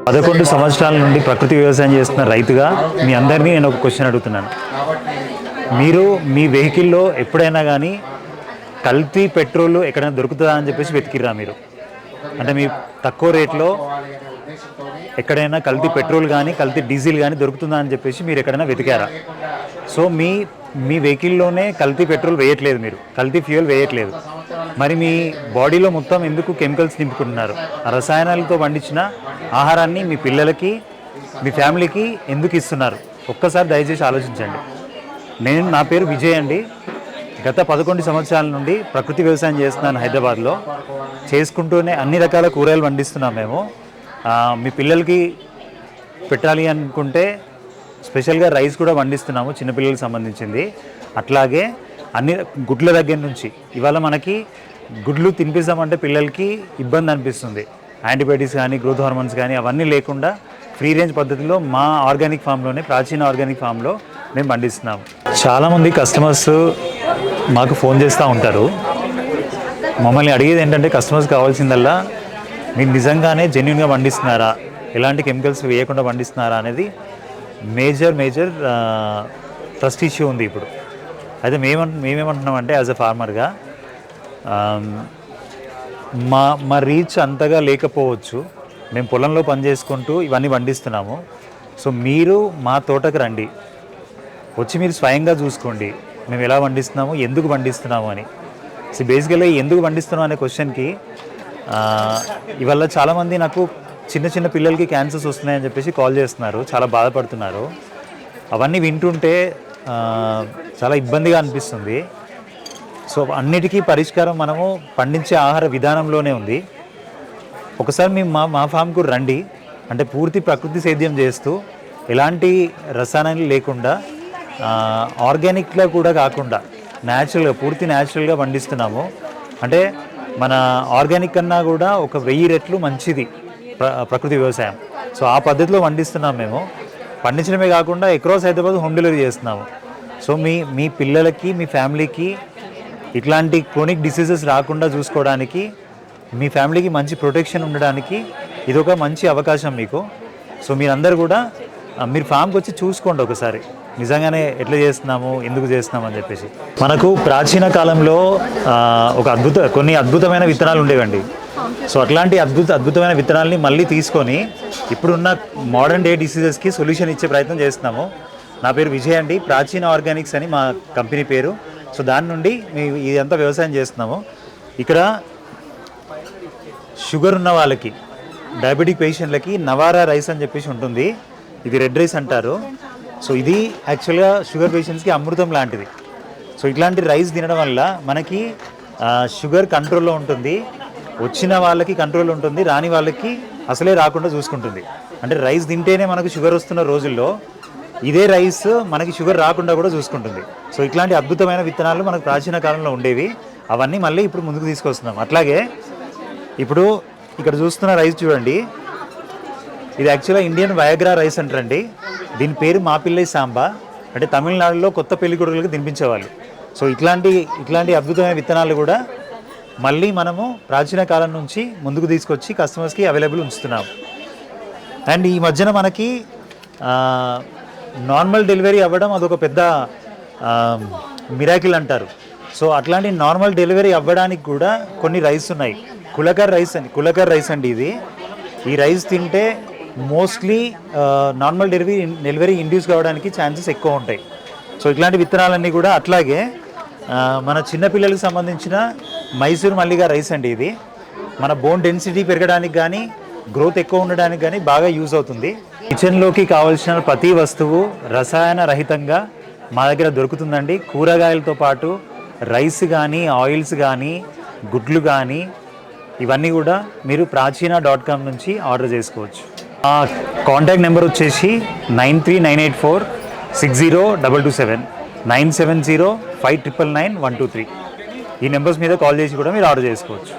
11 సంవత్సరాల నుండి ప్రకృతి వ్యవసాయం చేస్తున్న రైతుగా మీ అందరినీ నేను ఒక క్వశ్చన్ అడుగుతున్నాను. మీరు మీ వెహికల్లో ఎప్పుడైనా కానీ కల్తీ పెట్రోల్ ఎక్కడైనా దొరుకుతుందా అని చెప్పేసి వెతికిర్రా మీరు? అంటే మీ తక్కువ రేట్లో ఎక్కడైనా కల్తీ పెట్రోల్ కానీ కల్తీ డీజిల్ కానీ దొరుకుతుందా అని చెప్పేసి మీరు ఎక్కడైనా వెతికారా? సో మీ వెహికల్లోనే కల్తీ పెట్రోల్ వేయట్లేదు, మీరు కల్తీ ఫ్యూయల్ వేయట్లేదు, మరి మీ బాడీలో మొత్తం ఎందుకు కెమికల్స్ నింపుకుంటున్నారు? ఆ రసాయనాలతో పండించిన ఆహారాన్ని మీ పిల్లలకి మీ ఫ్యామిలీకి ఎందుకు ఇస్తున్నారు? ఒక్కసారి దయచేసి ఆలోచించండి. నా పేరు విజయ్ అండి. గత 11 సంవత్సరాల నుండి ప్రకృతి వ్యవసాయం చేస్తున్నాను హైదరాబాద్లో. చేసుకుంటూనే అన్ని రకాల కూరగాయలు పండిస్తున్నాం మేము. మీ పిల్లలకి పెట్టాలి అనుకుంటే స్పెషల్గా రైస్ కూడా పండిస్తున్నాము, చిన్నపిల్లలకు సంబంధించింది. అట్లాగే అన్ని గుడ్ల దగ్గర నుంచి ఇవాళ మనకి గుడ్లు తినిపిస్తామంటే పిల్లలకి ఇబ్బంది అనిపిస్తుంది. యాంటీబయాటిక్స్ కానీ గ్రోత్ హార్మోన్స్ కానీ అవన్నీ లేకుండా ఫ్రీ రేంజ్ పద్ధతిలో మా ఆర్గానిక్ ఫామ్లోనే, ప్రాచీన ఆర్గానిక్ ఫామ్లో మేము పండిస్తున్నాము. చాలామంది కస్టమర్స్ మాకు ఫోన్ చేస్తూ ఉంటారు. మమ్మల్ని అడిగేది ఏంటంటే, కస్టమర్స్ కావాల్సిందల్లా మీరు నిజంగానే జెన్యున్గా పండిస్తున్నారా, ఎలాంటి కెమికల్స్ వేయకుండా పండిస్తున్నారా అనేది మేజర్ ట్రస్ట్ ఇష్యూ ఉంది ఇప్పుడు. అయితే మేమేమంటున్నామంటే, యాజ్ అ ఫార్మర్గా మా రీచ్ అంతగా లేకపోవచ్చు, మేము పొలంలో పనిచేసుకుంటూ ఇవన్నీ పండిస్తున్నాము. సో మీరు మా తోటకు రండి, వచ్చి మీరు స్వయంగా చూసుకోండి మేము ఎలా పండిస్తున్నాము, ఎందుకు పండిస్తున్నాము అని. సో బేసికల్గా ఎందుకు పండిస్తున్నాం అనే క్వశ్చన్కి ఇవాళ చాలామంది నాకు చిన్న పిల్లలకి క్యాన్సర్స్ వస్తున్నాయని చెప్పేసి కాల్ చేస్తున్నారు, చాలా బాధపడుతున్నారు. అవన్నీ వింటుంటే చాలా ఇబ్బందిగా అనిపిస్తుంది. సో అన్నిటికీ పరిష్కారం మనము పండించే ఆహార విధానంలోనే ఉంది. ఒకసారి మేము మా ఫామ్కు రండి, అంటే పూర్తి ప్రకృతి సేద్యం చేస్తూ ఎలాంటి రసాయనాలు లేకుండా ఆర్గానిక్లో కూడా కాకుండా న్యాచురల్గా, పూర్తి న్యాచురల్గా పండిస్తున్నాము. అంటే మన ఆర్గానిక్ కన్నా కూడా ఒక 1000 రెట్లు మంచిది ప్రకృతి వ్యవసాయం. సో ఆ పద్ధతిలో పండిస్తున్నాం మేము. పండించడమే కాకుండా అక్రాస్ హైదరాబాద్ హోమ్ డెలివరీ చేస్తున్నాము. సో మీ పిల్లలకి, మీ ఫ్యామిలీకి ఇట్లాంటి క్రోనిక్ డిసీజెస్ రాకుండా చూసుకోవడానికి, మీ ఫ్యామిలీకి మంచి ప్రొటెక్షన్ ఉండడానికి ఇది ఒక మంచి అవకాశం మీకు. సో మీరందరూ కూడా మీరు ఫామ్కి వచ్చి చూసుకోండి ఒకసారి, నిజంగానే ఎట్లా చేస్తున్నాము, ఎందుకు చేస్తున్నాము అని చెప్పేసి. మనకు ప్రాచీన కాలంలో కొన్ని అద్భుతమైన విత్తనాలు ఉండేవండి. సో అట్లాంటి అద్భుతమైన విత్తనాలని మళ్ళీ తీసుకొని ఇప్పుడున్న మోడర్న్ డే డిసీజెస్కి సొల్యూషన్ ఇచ్చే ప్రయత్నం చేస్తున్నాము. నా పేరు విజయ్ అండి, ప్రాచీన ఆర్గానిక్స్ అని మా కంపెనీ పేరు. సో దాని నుండి మేము ఇదంతా వ్యవసాయం చేస్తున్నాము. ఇక్కడ షుగర్ ఉన్న వాళ్ళకి, డయాబెటిక్ పేషెంట్లకి నవారా రైస్ అని చెప్పేసి ఉంటుంది. ఇది రెడ్ రైస్ అంటారు. సో ఇది యాక్చువల్గా షుగర్ పేషెంట్స్కి అమృతం లాంటిది. సో ఇట్లాంటి రైస్ తినడం వల్ల మనకి షుగర్ కంట్రోల్లో ఉంటుంది, వచ్చిన వాళ్ళకి కంట్రోల్ ఉంటుంది, రాని వాళ్ళకి అసలే రాకుండా చూసుకుంటుంది. అంటే రైస్ తింటేనే మనకు షుగర్ వస్తున్న రోజుల్లో ఇదే రైస్ మనకి షుగర్ రాకుండా కూడా చూసుకుంటుంది. సో ఇట్లాంటి అద్భుతమైన విత్తనాలు మనకు ప్రాచీన కాలంలో ఉండేవి, అవన్నీ మళ్ళీ ఇప్పుడు ముందుకు తీసుకొస్తున్నాం. అట్లాగే ఇప్పుడు ఇక్కడ చూస్తున్న రైస్ చూడండి, ఇది యాక్చువల్గా ఇండియన్ వయాగ్రా రైస్ అంటారండి. దీని పేరు మాపిల్లై సాంబా, అంటే తమిళనాడులో కొత్త పెళ్ళికొడుకులకు తినిపించేవాళ్ళు. సో ఇట్లాంటి అద్భుతమైన విత్తనాలు కూడా మళ్ళీ మనము ప్రాచీన కాలం నుంచి ముందుకు తీసుకొచ్చి కస్టమర్స్కి అవైలబుల్ ఉంచుతున్నాము. అండ్ ఈ మధ్యన మనకి నార్మల్ డెలివరీ అవ్వడం అదొక పెద్ద మిరాకిల్ అంటారు. సో అట్లాంటి నార్మల్ డెలివరీ అవ్వడానికి కూడా కొన్ని రైస్ ఉన్నాయి. కులకర్ రైస్ అండి ఇది. ఈ రైస్ తింటే మోస్ట్లీ నార్మల్ డెలివరీ ఇండ్యూస్ కావడానికి ఛాన్సెస్ ఎక్కువ ఉంటాయి. సో ఇట్లాంటి విత్తనాలన్నీ కూడా. అట్లాగే మన చిన్నపిల్లలకు సంబంధించిన మైసూర్ మల్లిగా రైస్ అండి ఇది. మన బోన్ డెన్సిటీ పెరగడానికి కానీ, గ్రోత్ ఎక్కువ ఉండడానికి కానీ బాగా యూజ్ అవుతుంది. కిచెన్లోకి కావాల్సిన ప్రతి వస్తువు రసాయన రహితంగా మా దగ్గర దొరుకుతుందండి. కూరగాయలతో పాటు రైస్ కానీ, ఆయిల్స్ కానీ, గుడ్లు కానీ ఇవన్నీ కూడా మీరు ప్రాచీన.com నుంచి ఆర్డర్ చేసుకోవచ్చు. కాంటాక్ట్ నెంబర్ వచ్చేసి 9398460227 97059999123. ఈ నెంబర్స్ మీద కాల్ చేసి కూడా మీరు ఆర్డర్ చేసుకోవచ్చు.